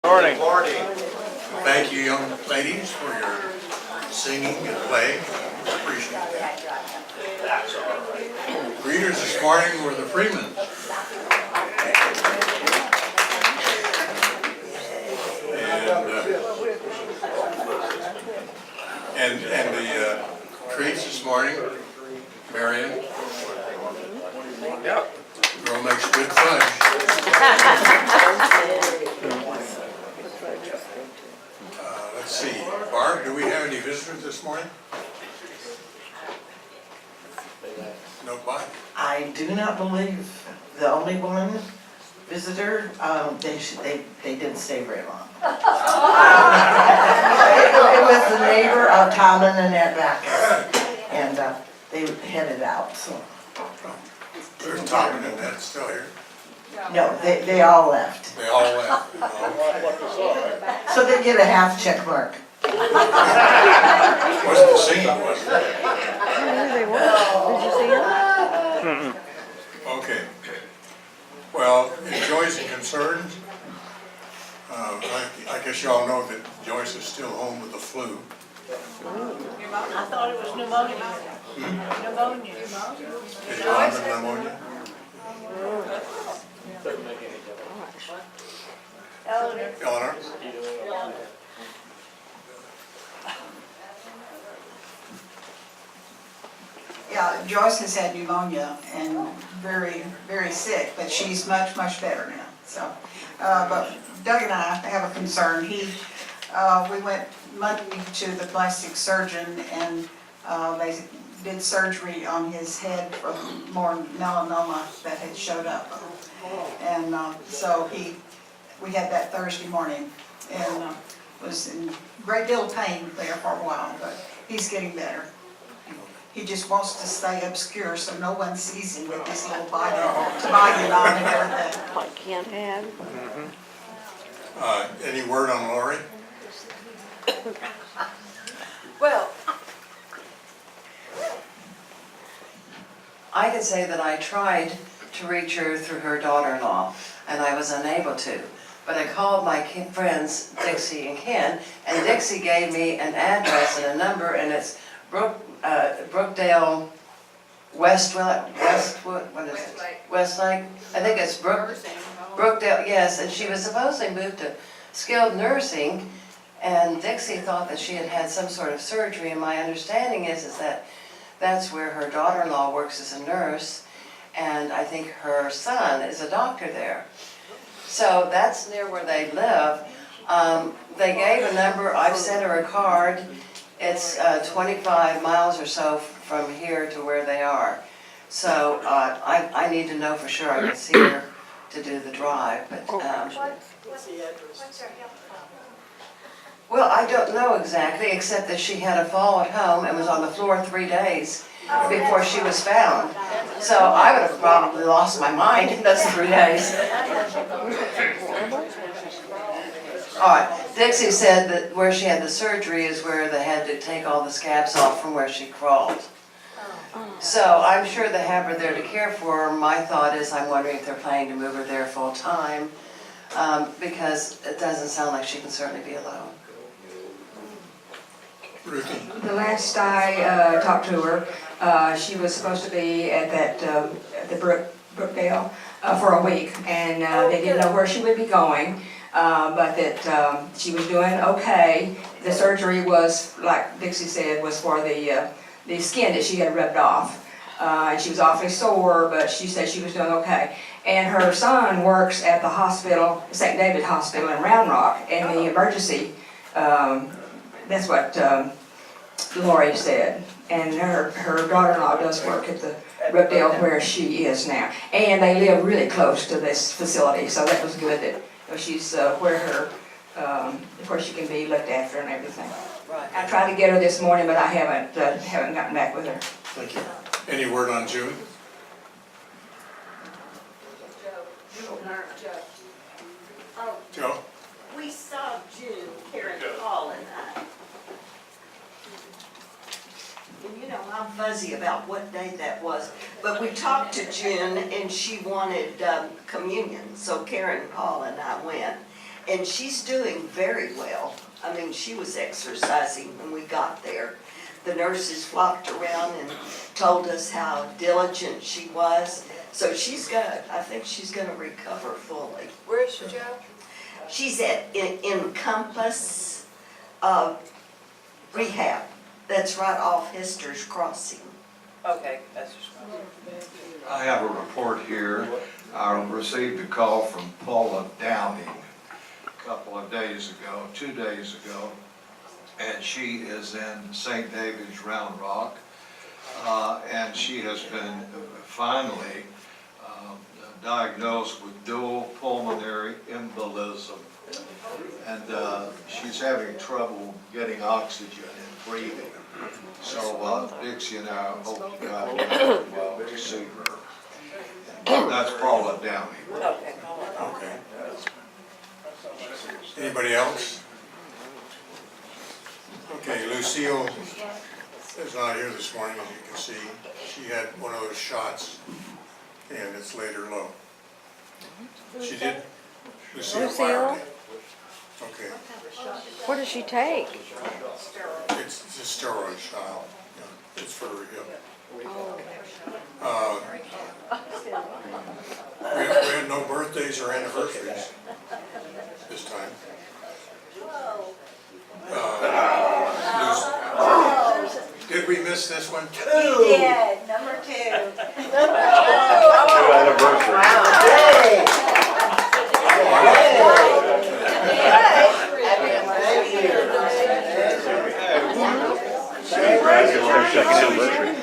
Morning. Thank you, young ladies, for your singing and playing. Appreciate that. Greeters this morning were the Freemans. And the treats this morning, Marion. Yep. Girl makes good fudge. Let's see, Barb, do we have any visitors this morning? Nobody? I do not believe the only one visitor, they didn't stay very long. It was the neighbor of Tom and Annette Backus, and they headed out, so. There's Tom and Annette still here. No, they all left. They all left. So they get a half check mark. Wasn't the singing, was it? Did you see him? Okay. Well, in joys and concerns, I guess y'all know that Joyce is still home with the flu. I thought it was pneumonia. Pneumonia. Is it common pneumonia? Eleanor? Yeah, Joyce has had pneumonia and very, very sick, but she's much, much better now, so. But Doug and I have a concern. We went Monday to the plastic surgeon and they did surgery on his head for more melanoma that had showed up. And so we had that Thursday morning and was in a great deal of pain there for a while, but he's getting better. He just wants to stay obscure so no one sees him with this little toboggan on and everything. I can't have. Any word on Lori? Well, I can say that I tried to reach her through her daughter-in-law, and I was unable to. But I called my friends Dixie and Ken, and Dixie gave me an address and a number, and it's Brookdale Westlake. Westlake. I think it's Brookdale, yes, and she was supposedly moved to skilled nursing, and Dixie thought that she had had some sort of surgery, and my understanding is that that's where her daughter-in-law works as a nurse, and I think her son is a doctor there. So that's near where they live. They gave a number, I've sent her a card. It's 25 miles or so from here to where they are. So I need to know for sure I can see her to do the drive. But What's her health problem? well, I don't know exactly, except that she had a fall at home and was on the floor 3 days before she was found. So I would have probably lost my mind in those 3 days. All right, Dixie said that where she had the surgery is where they had to take all the scabs off from where she crawled. So I'm sure they have her there to care for her. My thought is I'm wondering if they're planning to move her there full time, because it doesn't sound like she can certainly be alone. Ruthie? The last I talked to her, she was supposed to be at the Brookdale for a week, and they didn't know where she would be going, but that she was doing okay. The surgery was, like Dixie said, was for the skin that she had rubbed off, and she was awfully sore, but she said she was doing okay. And her son works at the hospital, St. David Hospital in Round Rock, and the emergency. That's what Lori said. And her daughter-in-law does work at the Brookdale where she is now. And they live really close to this facility, so that was good that she's where she can be looked after and everything. Right. I tried to get her this morning, but I haven't gotten back with her. Thank you. Any word on June? Joe? We saw June, Karen Hall and I. And you know, I'm fuzzy about what day that was, but we talked to June and she wanted communion, so Karen Hall and I went. And she's doing very well. I mean, she was exercising when we got there. The nurses flocked around and told us how diligent she was. So I think she's gonna recover fully. Where is she, Joe? She's in Compass Rehab. That's right off Hester's Crossing. Okay, that's just. I have a report here. I received a call from Paula Downing a couple of days ago, 2 days ago, and she is in St. David's Round Rock, and she has been finally diagnosed with dual pulmonary embolism, and she's having trouble getting oxygen and breathing. So Dixie and I hope God will to see her. That's Paula Downing. Okay. Okay. Anybody else? Okay, Lucille is not here this morning, as you can see. She had one of those shots, and it's laid her low. She did? Lucille Lucille? Fire. Okay, What does she take? it's a steroid shot. Yeah, it's for her hip. We had no birthdays or anniversaries this time. Did we miss this one? You did, number 2.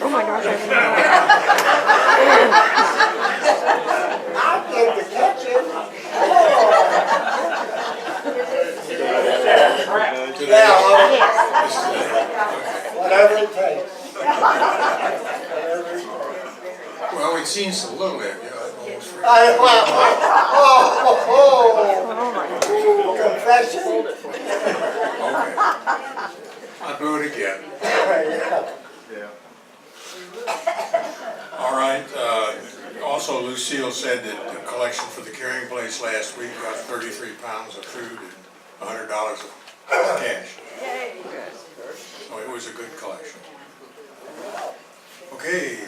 Oh my gosh, I Whatever it takes. Well, we'd seen some little bit, yeah, I almost forgot. Confession. Okay. I'll do it again. Yeah. All right, also Lucille said that the collection for the carrying place last week got 33 pounds of food and $100 of cash. So it was a good collection. Okay,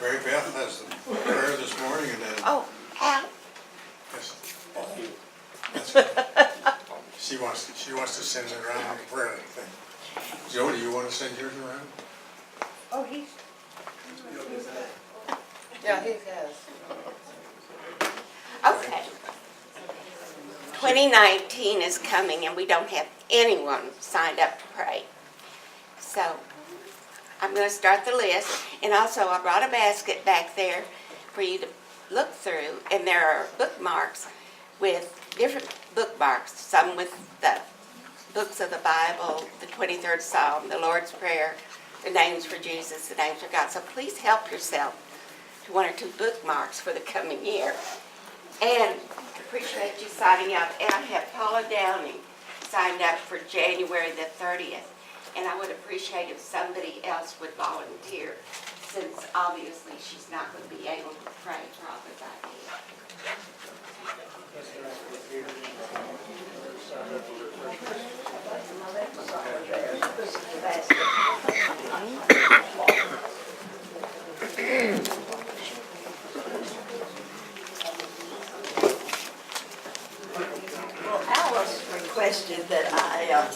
Mary Beth has the prayer this morning and then. Oh, Al. Yes. Oh, that's it. She wants to send it around the prayer thing. Joe, do you want to send yours around? Oh, he's. Yeah, he has. Okay. 2019 is coming and we don't have anyone signed up to pray. So I'm going to start the list. And also I brought a basket back there for you to look through. And there are bookmarks with different bookmarks. Some with the books of the Bible, the 23rd Psalm, the Lord's Prayer, the names for Jesus, the names for God. So please help yourself to 1 or 2 bookmarks for the coming year. And appreciate you signing up. And I have Paula Downing signed up for January the 30th. And I would appreciate if somebody else would volunteer, since obviously she's not going to be able to pray probably by then. Alice requested that I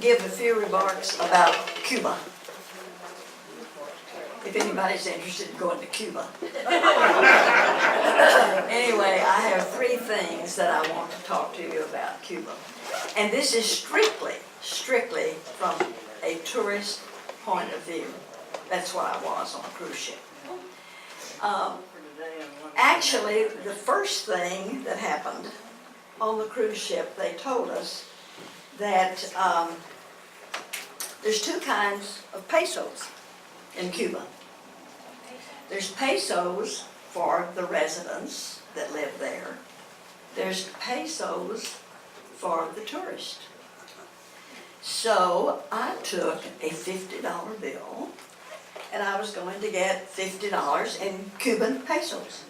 give a few remarks about Cuba. If anybody's interested in going to Cuba. Anyway, I have 3 things that I want to talk to you about Cuba. And this is strictly from a tourist point of view. That's what I was on a cruise ship. Actually, the first thing that happened on the cruise ship, they told us that there's 2 kinds of pesos in Cuba. There's pesos for the residents that live there. There's pesos for the tourist. So I took a $50 bill and I was going to get $50 in Cuban pesos.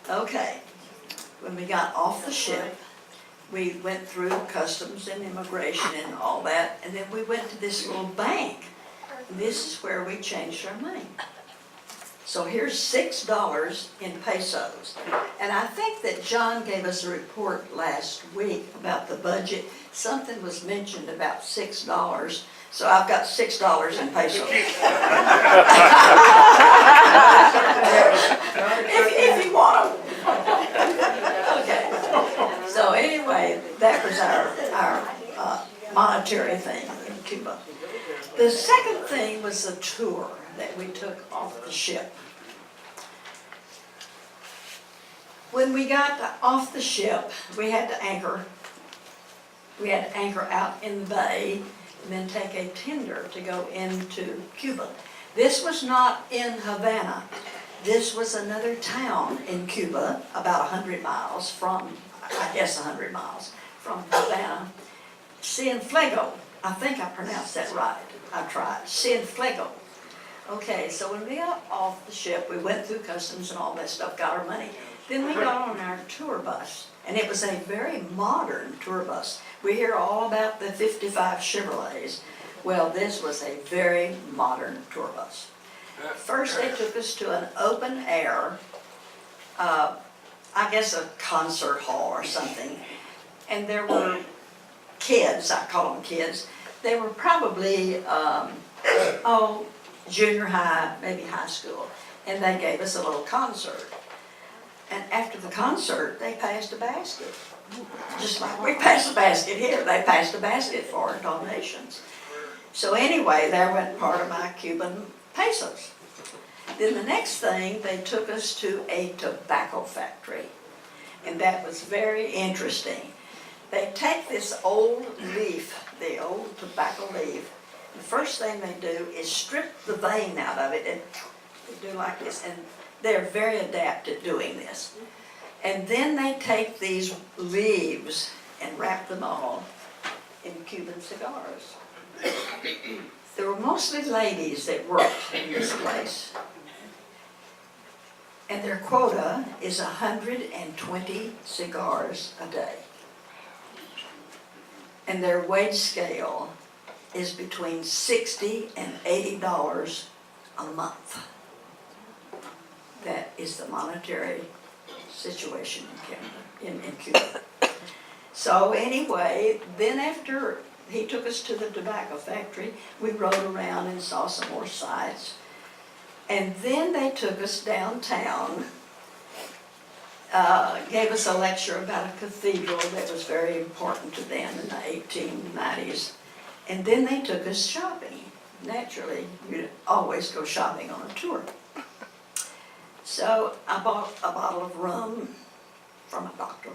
Okay. when we got off the ship, we went through customs and immigration and all that, and then we went to this little bank. And this is where we changed our money. So here's $6 in pesos. And I think that John gave us a report last week about the budget. Something was mentioned about $6. So I've got $6 in pesos. if you want them. Okay. So anyway, that was our monetary thing in Cuba. The second thing was the tour that we took off the ship. When we got off the ship, we had to anchor. We had to anchor out in the bay and then take a tender to go into Cuba. This was not in Havana. This was another town in Cuba, about 100 miles from, I guess 100 miles from Havana. Cienfuegos. I think I pronounced that right. I tried. Cienfuegos. Okay, so when we got off the ship, we went through customs and all that stuff, got our money. Then we got on our tour bus, and it was a very modern tour bus. We hear all about the 55 Chevrolets. Well, this was a very modern tour bus. First, they took us to an open air, I guess a concert hall or something, and there were kids, I call them kids. They were probably, junior high, maybe high school, and they gave us a little concert. And after the concert, they passed a basket. Just like we passed a basket here, they passed a basket for donations. So anyway, there went part of my Cuban pesos. Then the next thing, they took us to a tobacco factory. And that was very interesting. They take this old leaf, the old tobacco leaf. The first thing they do is strip the vein out of it and they do like this. And they're very adept at doing this. And then they take these leaves and wrap them all in Cuban cigars. There were mostly ladies that worked in this place. And their quota is 120 cigars a day. And their wage scale is between $60 and $80 a month. That is the monetary situation in Cuba. So anyway, then after he took us to the tobacco factory, we rode around and saw some more sights. And then they took us downtown, gave us a lecture about a cathedral that was very important to them in the 1890s. And then they took us shopping. Naturally, you'd always go shopping on a tour. So I bought a bottle of rum from a doctor.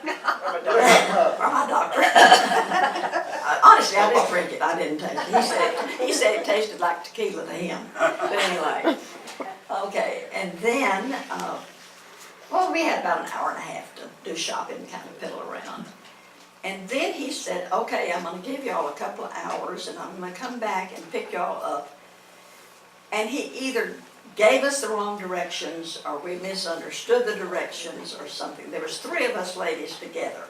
From my doctor. Honestly, I didn't drink it. I didn't taste it. He said it tasted like tequila to him. But anyway, okay. And then, well, we had about an hour and a half to do shopping, kind of piddle around. And then he said, okay, I'm going to give y'all a couple of hours, and I'm going to come back and pick y'all up. And he either gave us the wrong directions, or we misunderstood the directions, or something. There was 3 of us ladies together.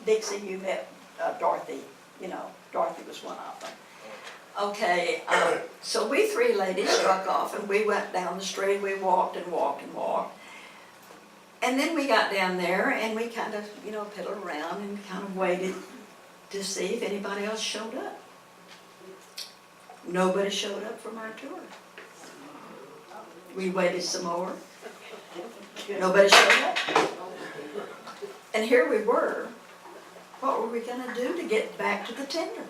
Dixie, you met Dorothy. You know, Dorothy was one of them. Okay, so we 3 ladies struck off, and we went down the street. We walked and walked and walked. And then we got down there, and we kind of, you know, piddled around and kind of waited to see if anybody else showed up. Nobody showed up from our tour. We waited some more. Nobody showed up. And here we were. What were we going to do to get back to the tender?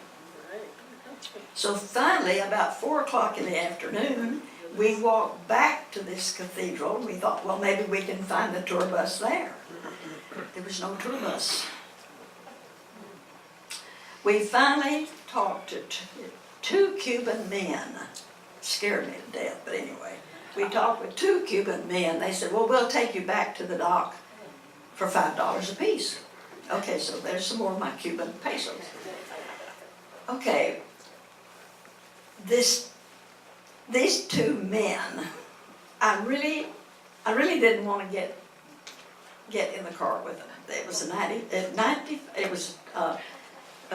So finally, about 4 o'clock in the afternoon, we walked back to this cathedral. We thought, well, maybe we can find the tour bus there. There was no tour bus. We finally talked to 2 Cuban men. Scared me to death, but anyway. We talked with 2 Cuban men. They said, well, we'll take you back to the dock for $5 a piece. Okay, so there's some more of my Cuban pesos. Okay, these 2 men, I really didn't want to get get in the car with them. It was a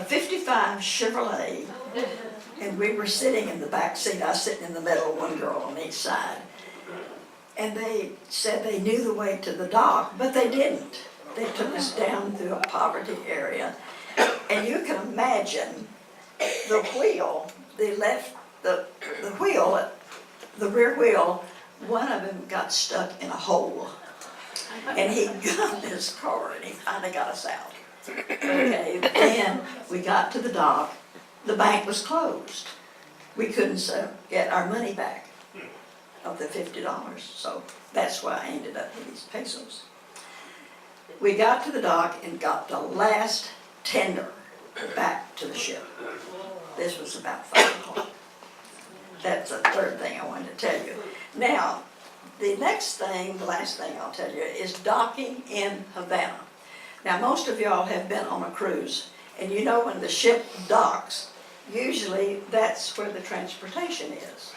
55 Chevrolet, and we were sitting in the back seat. I was sitting in the middle, one girl on each side. And they said they knew the way to the dock, but they didn't. They took us down through a poverty area. And you can imagine the wheel, the rear wheel, one of them got stuck in a hole. And he got in his car and he finally got us out. Okay, then we got to the dock. The bank was closed. We couldn't get our money back of the $50, so that's why I ended up with these pesos. We got to the dock and got the last tender back to the ship. This was about 5 o'clock. That's the third thing I wanted to tell you. Now, the last thing I'll tell you is docking in Havana. Now, most of y'all have been on a cruise, and you know when the ship docks, usually that's where the transportation is.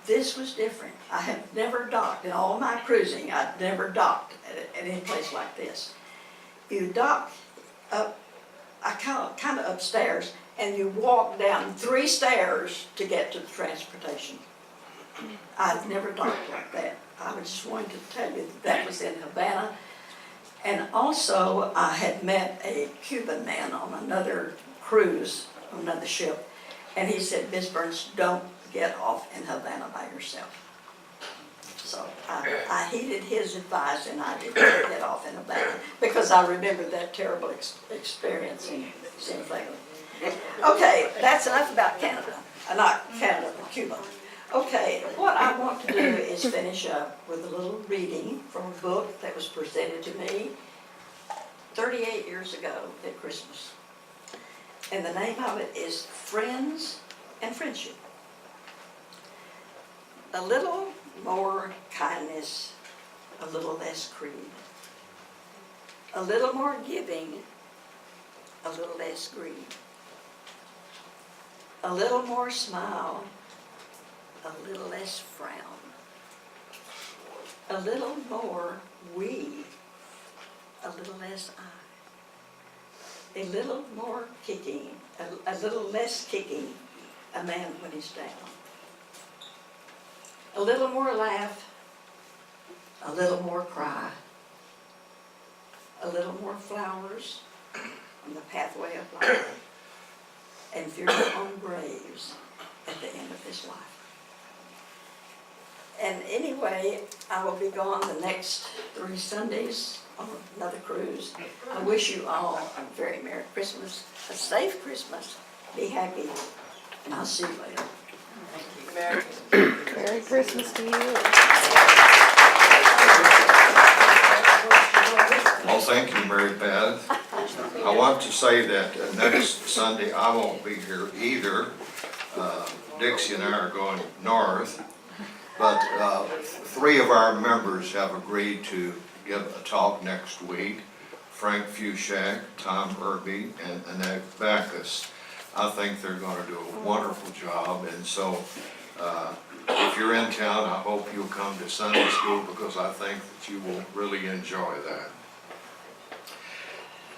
This was different. I have never docked, in all my cruising, I've never docked at any place like this. You dock up, kind of upstairs, and you walk down 3 stairs to get to the transportation. I've never docked like that. I just wanted to tell you that was in Havana. And also, I had met a Cuban man on another cruise, on another ship, and he said, Miss Burns, don't get off in Havana by yourself. So I heeded his advice, and I did not get off in Havana because I remember that terrible experience in San Diego. Okay, that's enough about Canada. Not Canada, but Cuba. Okay, what I want to do is finish up with a little reading from a book that was presented to me 38 years ago at Christmas. And the name of it is Friends and Friendship. A little more kindness, a little less greed. A little more giving, a little less greed. A little more smile, a little less frown. A little more we, a little less I. A little more kicking, a little less kicking a man when he's down. A little more laugh, a little more cry. A little more flowers on the pathway of life. And funeral on graves at the end of his life. And anyway, I will be gone the next 3 Sundays on another cruise. I wish you all a very Merry Christmas, a safe Christmas, be happy, and I'll see you later. Merry Christmas to you. Well, thank you, Mary Beth. I want to say that next Sunday I won't be here either. Dixie and I are going north, but 3 of our members have agreed to give a talk next week. Frank Fushak, Tom Irby, and Annette Backus. I think they're going to do a wonderful job, and so if you're in town, I hope you'll come to Sunday school because I think that you will really enjoy that.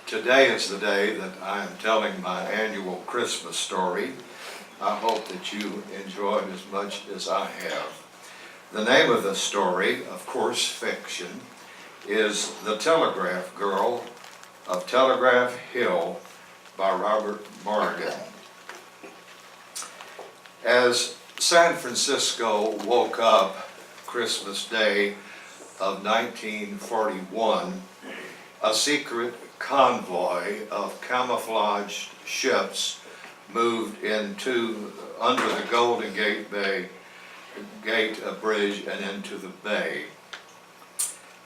Today is the day that I am telling my annual Christmas story. I hope that you enjoy it as much as I have. The name of the story, of course fiction, is The Telegraph Girl of Telegraph Hill by Robert Morgan. As San Francisco woke up Christmas Day of 1941, a secret convoy of camouflaged ships moved under the Golden Gate Bridge and into the bay.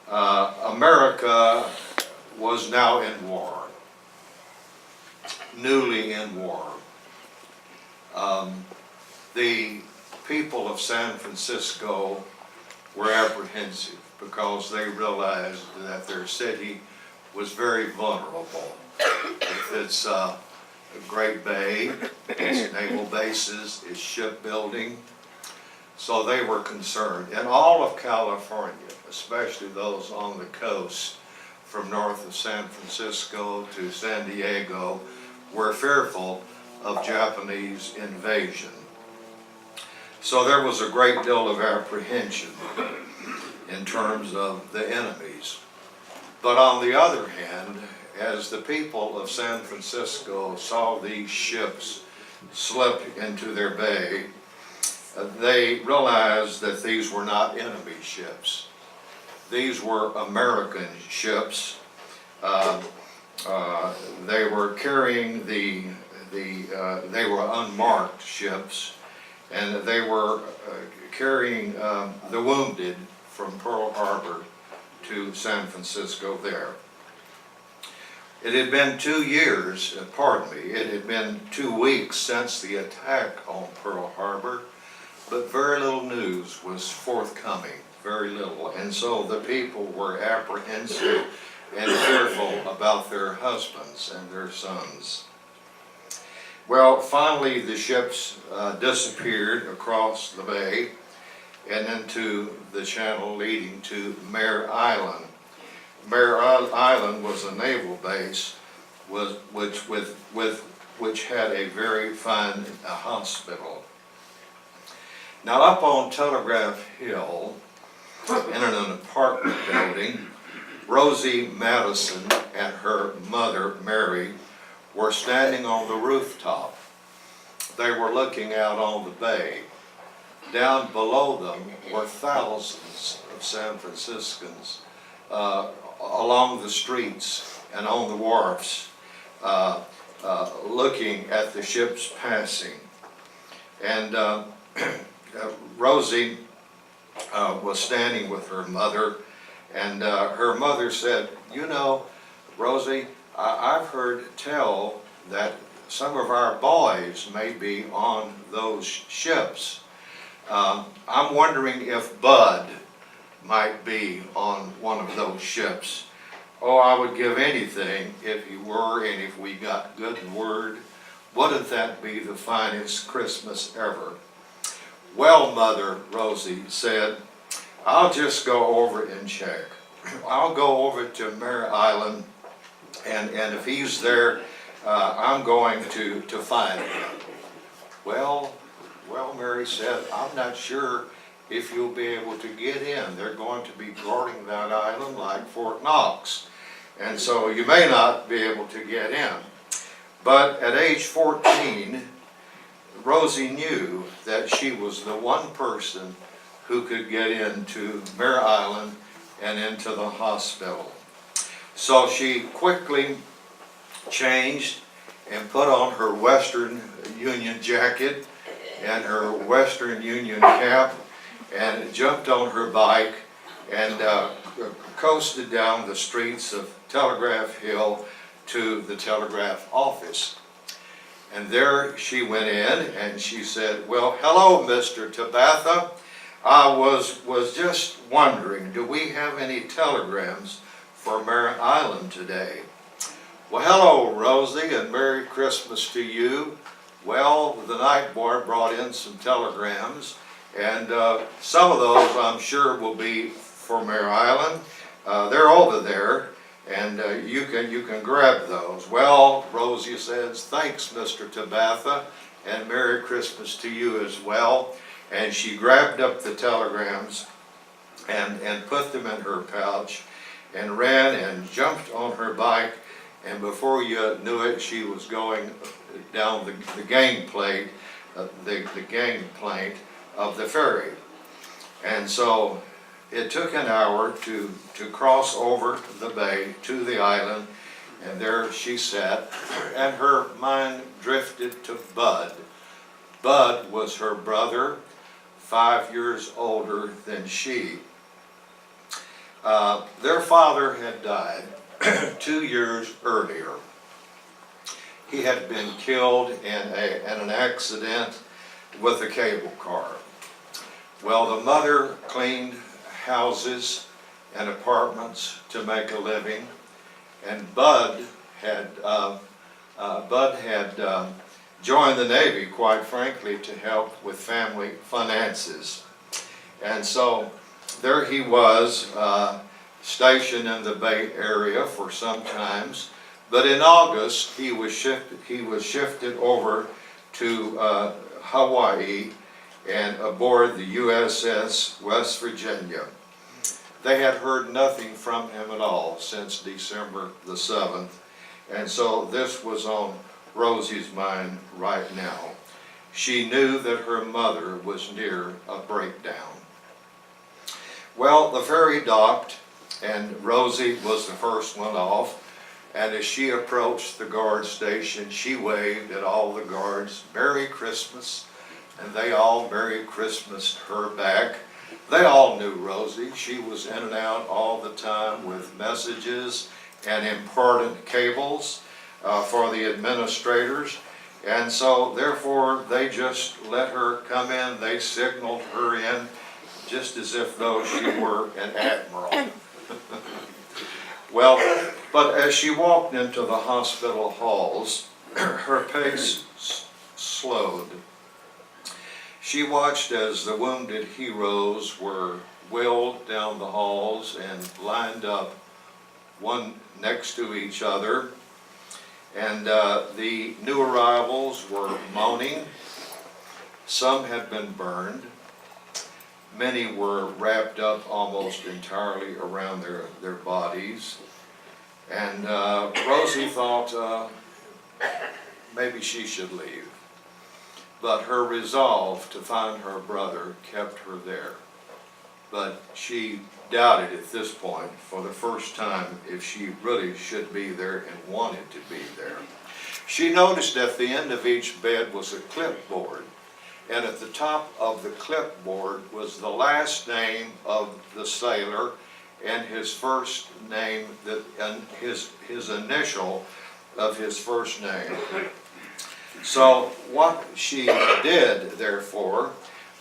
America was now in war, newly in war. The people of San Francisco were apprehensive because they realized that their city was very vulnerable. With its Great Bay, its naval bases, its shipbuilding. So they were concerned. And all of California, especially those on the coast from north of San Francisco to San Diego, were fearful of Japanese invasion. So there was a great deal of apprehension in terms of the enemies. But on the other hand, as the people of San Francisco saw these ships slip into their bay, they realized that these were not enemy ships. These were American ships. They were carrying they were unmarked ships, and they were carrying the wounded from Pearl Harbor to San Francisco there. It had been 2 years, it had been 2 weeks since the attack on Pearl Harbor, but very little news was forthcoming, very little. And so the people were apprehensive and fearful about their husbands and their sons. Well, finally the ships disappeared across the bay and into the channel leading to Mare Island. Mare Island was a naval base which had a very fine hospital. Now up on Telegraph Hill, in an apartment building, Rosie Madison and her mother, Mary, were standing on the rooftop. They were looking out on the bay. Down below them were thousands of San Franciscans along the streets and on the wharfs, looking at the ships passing. And Rosie was standing with her mother, and her mother said, "You know, Rosie, I've heard tell that some of our boys may be on those ships. I'm wondering if Bud might be on one of those ships. Oh, I would give anything if he were, and if we got good word. Wouldn't that be the finest Christmas ever?" "Well, Mother," Rosie said, "I'll just go over and check. I'll go over to Mare Island, and if he's there, I'm going to find him." Well, Mary said, "I'm not sure if you'll be able to get in. They're going to be guarding that island like Fort Knox, and so you may not be able to get in." But at age 14, Rosie knew that she was the one person who could get into Mare Island and into the hospital. So she quickly changed and put on her Western Union jacket and her Western Union cap and jumped on her bike and coasted down the streets of Telegraph Hill to the telegraph office. And there she went in and she said, "Well, hello, Mr. Tabatha. I was just wondering, do we have any telegrams for Mare Island today?" "Well, hello, Rosie, and Merry Christmas to you. Well, the night boy brought in some telegrams, and some of those I'm sure will be for Mare Island. They're over there, and you can grab those." "Well," Rosie says, "thanks, Mr. Tabatha, and Merry Christmas to you as well." And she grabbed up the telegrams and put them in her pouch and ran and jumped on her bike, and before you knew it, she was going down the gangplank of the ferry. And so it took an hour to cross over the bay to the island, and there she sat, and her mind drifted to Bud. Bud was her brother, 5 years older than she. Their father had died 2 years earlier. He had been killed in an accident with a cable car. Well, the mother cleaned houses and apartments to make a living, and Bud had joined the Navy, quite frankly, to help with family finances. And so there he was, stationed in the Bay Area for some times. But in August, he was shifted over to Hawaii and aboard the USS West Virginia. They had heard nothing from him at all since December the 7th. And so this was on Rosie's mind right now. She knew that her mother was near a breakdown. Well, the ferry docked, and Rosie was the first one off. And as she approached the guard station, she waved at all the guards, "Merry Christmas," and they all Merry Christmased her back. They all knew Rosie. She was in and out all the time with messages and important cables for the administrators. And so therefore they just let her come in. They signaled her in just as if though she were an admiral. Well, but as she walked into the hospital halls, her pace slowed. She watched as the wounded heroes were wheeled down the halls and lined up one next to each other. And the new arrivals were moaning. Some had been burned. Many were wrapped up almost entirely around their bodies. And Rosie thought maybe she should leave. But her resolve to find her brother kept her there. But she doubted at this point, for the first time, if she really should be there and wanted to be there. She noticed at the end of each bed was a clipboard. And at the top of the clipboard was the last name of the sailor and his first name, and his initial of his first name. So what she did, therefore,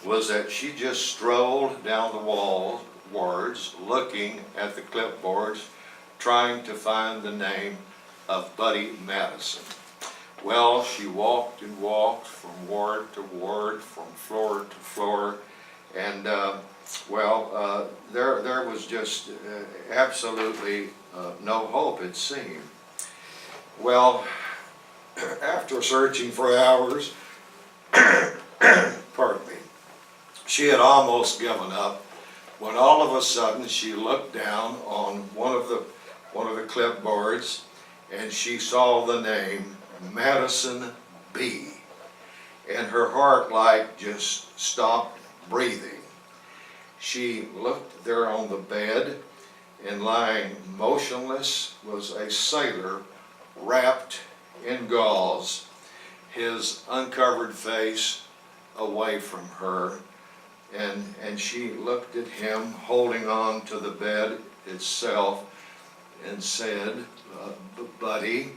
was that she just strolled down the wards, looking at the clipboards, trying to find the name of Buddy Madison. Well, she walked and walked from ward to ward, from floor to floor, and there was just absolutely no hope, it seemed. Well, after searching for hours, pardon me, she had almost given up when all of a sudden she looked down on one of the clipboards and she saw the name Madison B. And her heart just stopped breathing. She looked there on the bed, and lying motionless was a sailor wrapped in gauze, his uncovered face away from her. And she looked at him holding on to the bed itself and said, Buddy,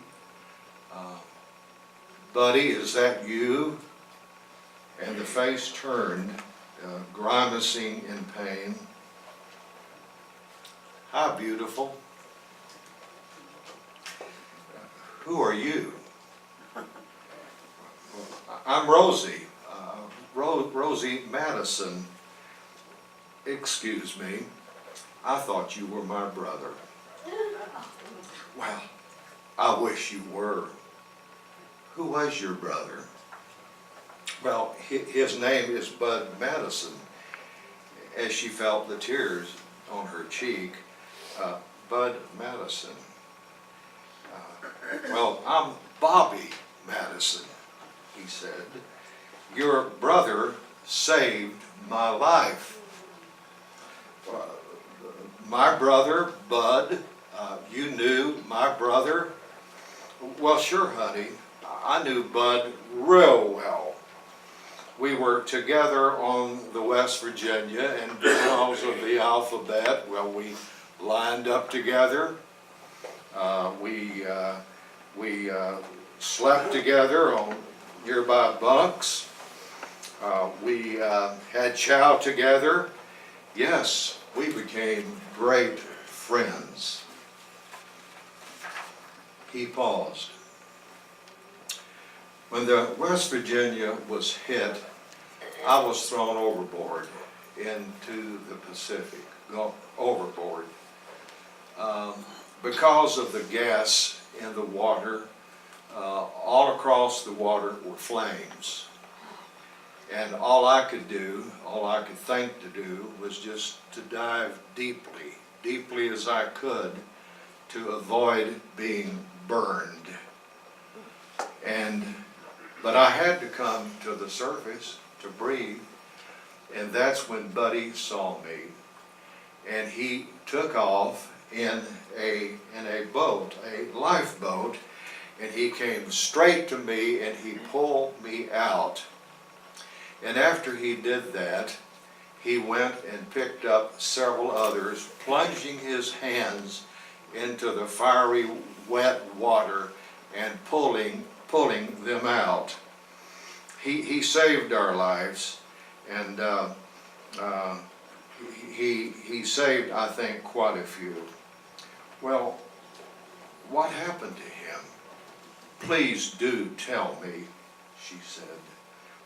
Buddy, is that you? And the face turned, grimacing in pain. How beautiful. Who are you? I'm Rosie. Rosie Madison. Excuse me. I thought you were my brother. Well, I wish you were. Who was your brother? Well, his name is Bud Madison. As she felt the tears on her cheek, Bud Madison. Well, I'm Bobby Madison, he said. Your brother saved my life. My brother, Bud, you knew my brother? Well, sure, honey. I knew Bud real well. We were together on the West Virginia, and because of the alphabet, well, we lined up together. We slept together on nearby bunks. We had chow together. Yes, we became great friends. He paused. When the West Virginia was hit, I was thrown overboard into the Pacific, go overboard. Because of the gas in the water, all across the water were flames. And all I could think to do was just to dive deeply, deeply as I could, to avoid being burned. But I had to come to the surface to breathe, and that's when Buddy saw me, and he took off in a boat, a lifeboat, and he came straight to me and he pulled me out. And after he did that, he went and picked up several others, plunging his hands into the fiery, wet water and pulling them out. He saved our lives, and he saved, I think, quite a few. Well, what happened to him? Please do tell me, she said.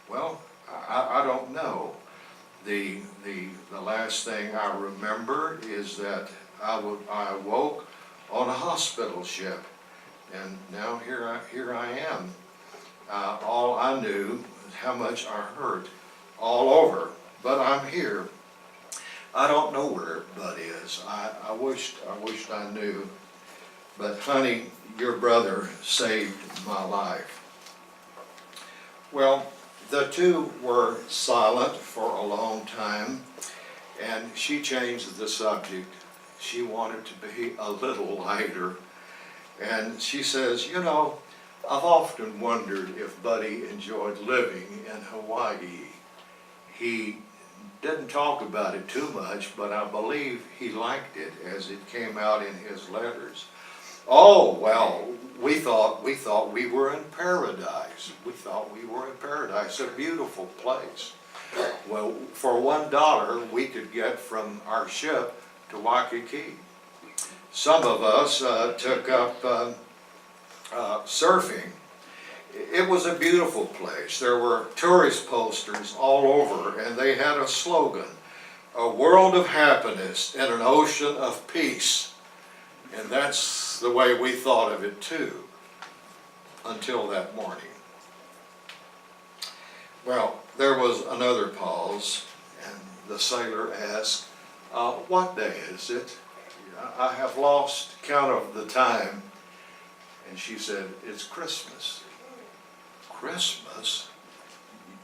Well, I don't know. The last thing I remember is that I awoke on a hospital ship, and now here I am. All I knew is how much I hurt all over, but I'm here. I don't know where Bud is. I wished I knew, but honey, your brother saved my life. Well, the two were silent for a long time, and she changed the subject. She wanted to be a little lighter, and she says, you know, I've often wondered if Buddy enjoyed living in Hawaii. He didn't talk about it too much, but I believe he liked it as it came out in his letters. Oh, well, we thought we were in paradise. We thought we were in paradise, a beautiful place. Well, for $1, we could get from our ship to Waikiki. Some of us took up surfing. It was a beautiful place. There were tourist posters all over, and they had a slogan, "A world of happiness in an ocean of peace." And that's the way we thought of it too, until that morning. Well, there was another pause, and the sailor asked, what day is it? I have lost count of the time. And she said, it's Christmas. Christmas?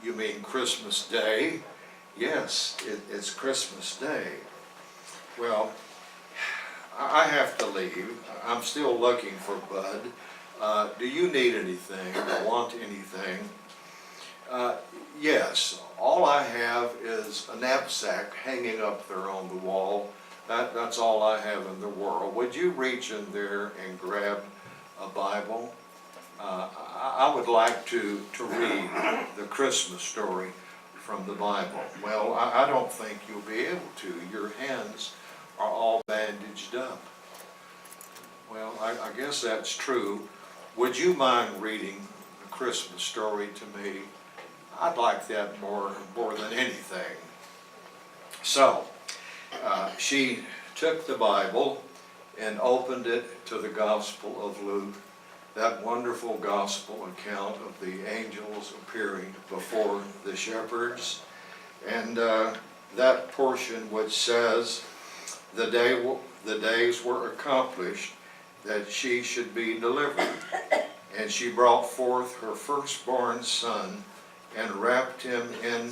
You mean Christmas Day? Yes, it's Christmas Day. Well, I have to leave. I'm still looking for Bud. Do you need anything or want anything? Yes, all I have is a knapsack hanging up there on the wall. That's all I have in the world. Would you reach in there and grab a Bible? I would like to read the Christmas story from the Bible. Well, I don't think you'll be able to. Your hands are all bandaged up. Well, I guess that's true. Would you mind reading the Christmas story to me? I'd like that more than anything. So, she took the Bible and opened it to the Gospel of Luke, that wonderful gospel account of the angels appearing before the shepherds, and that portion which says, the days were accomplished that she should be delivered, and she brought forth her firstborn son and wrapped him in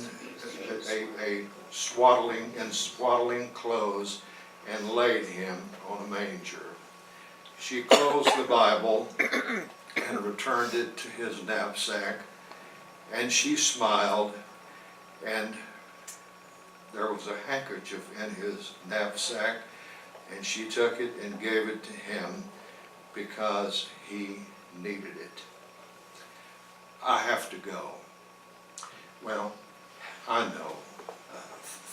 swaddling clothes and laid him on a manger. She closed the Bible and returned it to his knapsack, and she smiled, and there was a handkerchief in his knapsack, and she took it and gave it to him because he needed it. I have to go. Well, I know.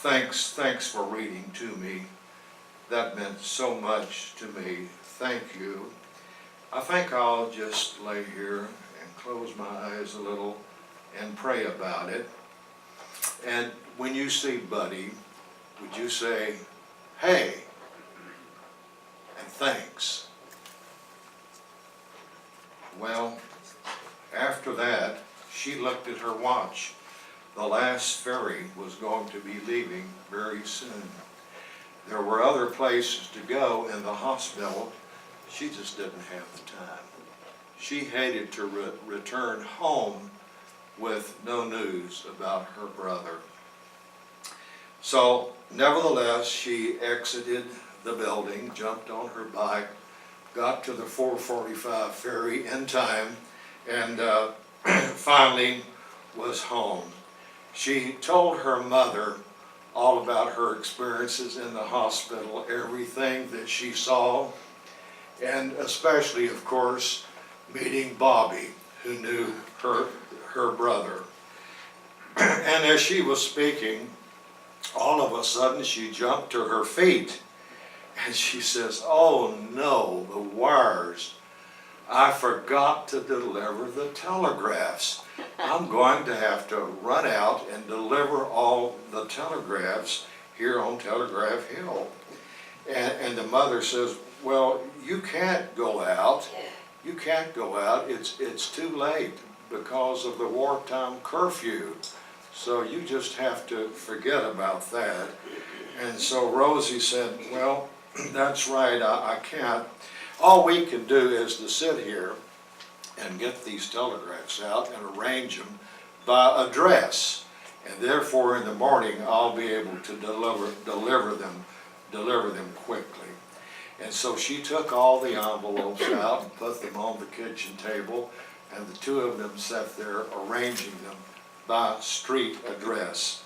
Thanks for reading to me. That meant so much to me. Thank you. I think I'll just lay here and close my eyes a little and pray about it. And when you see Buddy, would you say, hey, and thanks? Well, after that, she looked at her watch. The last ferry was going to be leaving very soon. There were other places to go in the hospital. She just didn't have the time. She hated to return home with no news about her brother. So, nevertheless, she exited the building, jumped on her bike, got to the 4:45 ferry in time, and finally was home. She told her mother all about her experiences in the hospital, everything that she saw, and especially, of course, meeting Bobby, who knew her brother. And as she was speaking, all of a sudden she jumped to her feet and she says, "Oh no, the wires. I forgot to deliver the telegraphs. I'm going to have to run out and deliver all the telegraphs here on Telegraph Hill." And the mother says, "Well, you can't go out. You can't go out. It's too late because of the wartime curfew. So you just have to forget about that." And so Rosie said, "Well, that's right, I can't. All we can do is to sit here and get these telegraphs out and arrange them by address. And therefore in the morning I'll be able to deliver them quickly." And so she took all the envelopes out and put them on the kitchen table, and the two of them sat there arranging them by street address.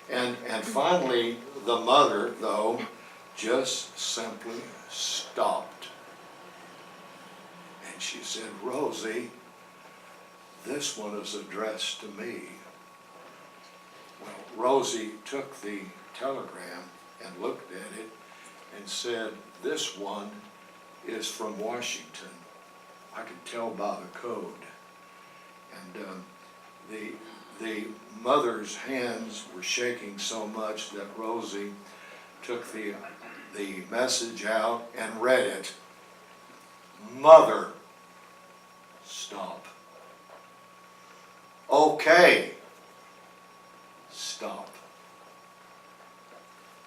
And finally, the mother, though, just simply stopped. And she said, "Rosie, this one is addressed to me." Well, Rosie took the telegram and looked at it and said, "This one is from Washington. I could tell by the code." And the mother's hands were shaking so much that Rosie took the message out and read it. "Mother, stop. Okay, stop.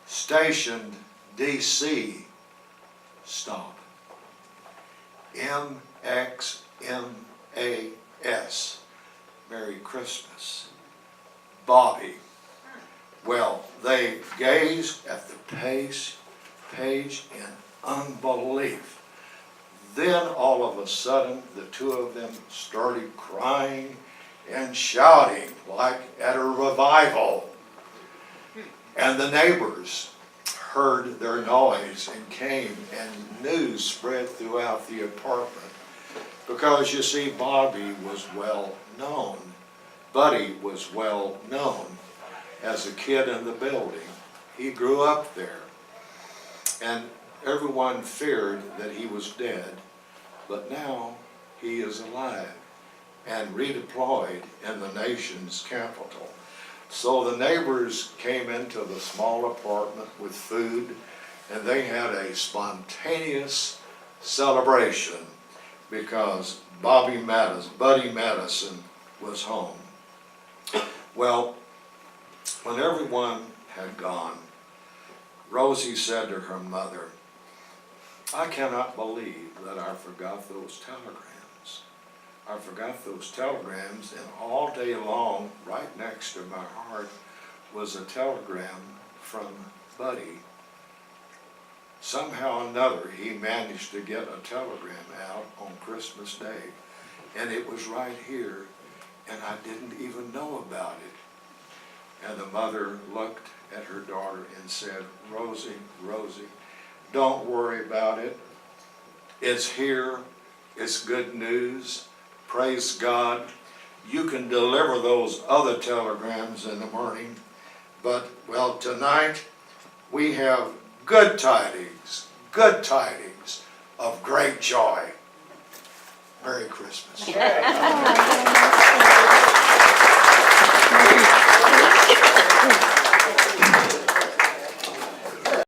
Stationed DC, stop. MXMAS, Merry Christmas. Bobby." Well, they gazed at the page in unbelief. Then all of a sudden, the two of them started crying and shouting like at a revival. And the neighbors heard their noise and came, and news spread throughout the apartment. Because you see, Bobby was well known. Buddy was well known as a kid in the building. He grew up there. And everyone feared that he was dead, but now he is alive and redeployed in the nation's capital. So the neighbors came into the small apartment with food, and they had a spontaneous celebration because Buddy Madison was home. Well, when everyone had gone, Rosie said to her mother, "I cannot believe that I forgot those telegrams. I forgot those telegrams, and all day long, right next to my heart, was a telegram from Buddy. Somehow or another, he managed to get a telegram out on Christmas Day, and it was right here, and I didn't even know about it." And the mother looked at her daughter and said, "Rosie, Rosie, don't worry about it. It's here. It's good news. Praise God. You can deliver those other telegrams in the morning. But, well, tonight we have good tidings of great joy. Merry Christmas."